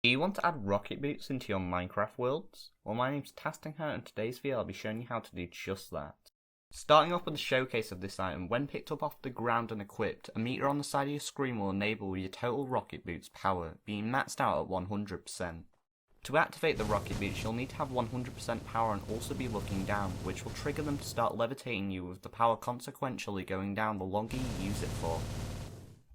Do you want to add rocket boots into your Minecraft worlds? Well, my name's testfor, and in today's video I'll be showing you how to do just that. Starting off with the showcase of this item, when picked up off the ground and equipped, a meter on the side of your screen will enable your total rocket boots power, being maxed out at 100%. To activate the rocket boots, you'll need to have 100% power and also be looking down, which will trigger them to start levitating you, with the power consequentially going down the longer you use it for.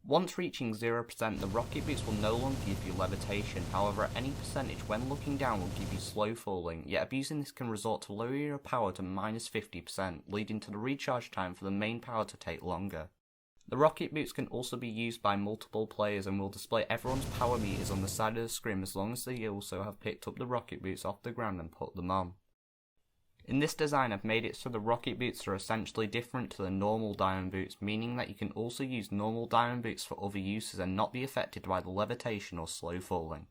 Once reaching 0%, the rocket boots will no longer give you levitation, however any percentage when looking down will give you slow falling, yet abusing this can result to lowering your power to -50%, leading to the recharge time for the main power to take longer. The rocket boots can also be used by multiple players and will display everyone's power meters on the side of the screen as long as they also have picked up the rocket boots off the ground and put them on. In this design I've made it so the rocket boots are essentially different to the normal diamond boots, meaning that you can also use normal diamond boots for other uses and not be affected by the levitation or slow falling.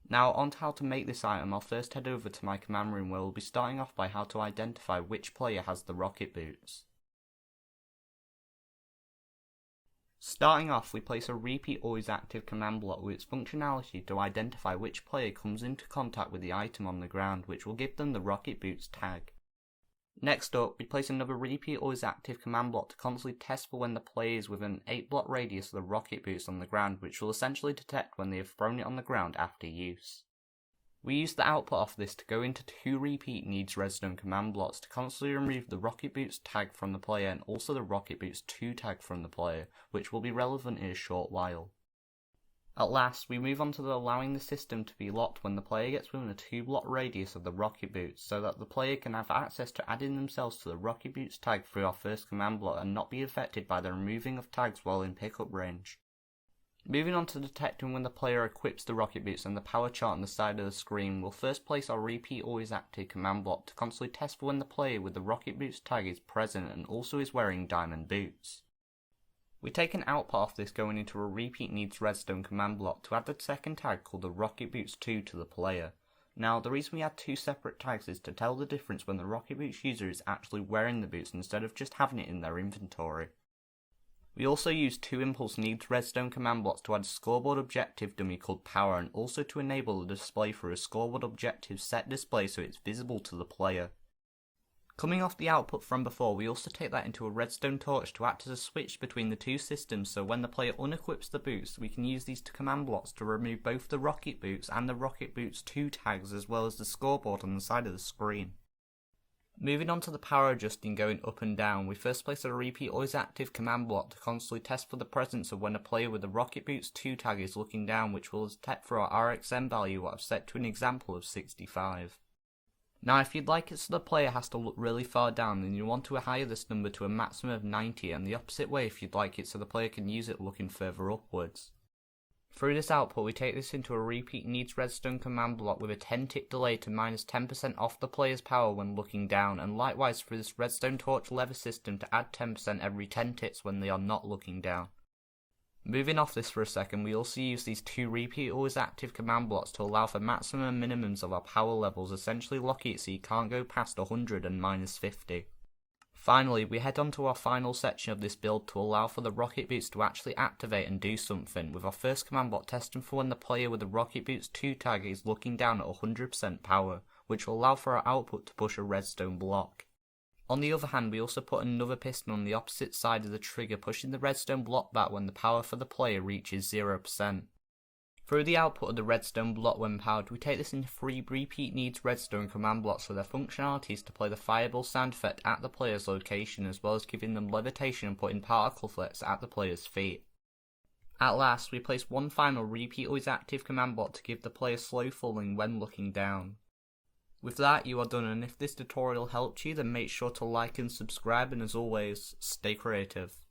Now on to how to make this item. I'll first head over to my command room where we'll be starting off by how to identify which player has the rocket boots. Starting off, we place a repeat always active command block with its functionality to identify which player comes into contact with the item on the ground, which will give them the rocket boots tag. Next up, we place another repeat always active command block to constantly test for when the player is within an 8 block radius of the rocket boots on the ground, which will essentially detect when they have thrown it on the ground after use. We use the output of this to go into 2 repeat needs redstone command blocks to constantly remove the rocket boots tag from the player and also the rocket boots 2 tag from the player, which will be relevant in a short while. At last, we move on to allowing the system to be locked when the player gets within a 2 block radius of the rocket boots, so that the player can have access to adding themselves to the rocket boots tag through our first command block and not be affected by the removing of tags while in pickup range. Moving on to detecting when the player equips the rocket boots and the power chart on the side of the screen, we'll first place our repeat always active command block to constantly test for when the player with the rocket boots tag is present and also is wearing diamond boots. We take an output of this going into a repeat needs redstone command block to add the second tag called the rocket boots 2 to the player. Now the reason we add 2 separate tags is to tell the difference when the rocket boots user is actually wearing the boots instead of just having it in their inventory. We also use 2 impulse needs redstone command blocks to add a scoreboard objective dummy called power and also to enable the display for a scoreboard objective set display so it's visible to the player. Coming off the output from before, we also take that into a redstone torch to act as a switch between the 2 systems, so when the player unequips the boots we can use these 2 command blocks to remove both the rocket boots and the rocket boots 2 tags as well as the scoreboard on the side of the screen. Moving on to the power adjusting going up and down, we first place a repeat always active command block to constantly test for the presence of when a player with the rocket boots 2 tag is looking down, which will detect for our RXM value what I've set to an example of 65. Now if you'd like it so the player has to look really far down, then you want to higher this number to a maximum of 90, and the opposite way if you'd like it so the player can use it looking further upwards. Through this output we take this into a repeat needs redstone command block with a 10 tick delay to -10% off the player's power when looking down, and likewise through this redstone torch lever system to add 10% every 10 ticks when they are not looking down. Moving off this for a second, we also use these 2 repeat always active command blocks to allow for maximum and minimums of our power levels, essentially lock it so you can't go past 100 and -50. Finally, we head on to our final section of this build to allow for the rocket boots to actually activate and do something, with our first command block testing for when the player with the rocket boots 2 tag is looking down at 100% power, which will allow for our output to push a redstone block. On the other hand, we also put another piston on the opposite side of the trigger, pushing the redstone block back when the power for the player reaches 0%. Through the output of the redstone block when powered, we take this into 3 repeat needs redstone command blocks for their functionalities to play the fireball sound effect at the player's location, as well as giving them levitation and putting particle flecks at the player's feet. At last, we place 1 final repeat always active command block to give the player slow falling when looking down. With that you are done, and if this tutorial helped you then make sure to like and subscribe, and as always, stay creative.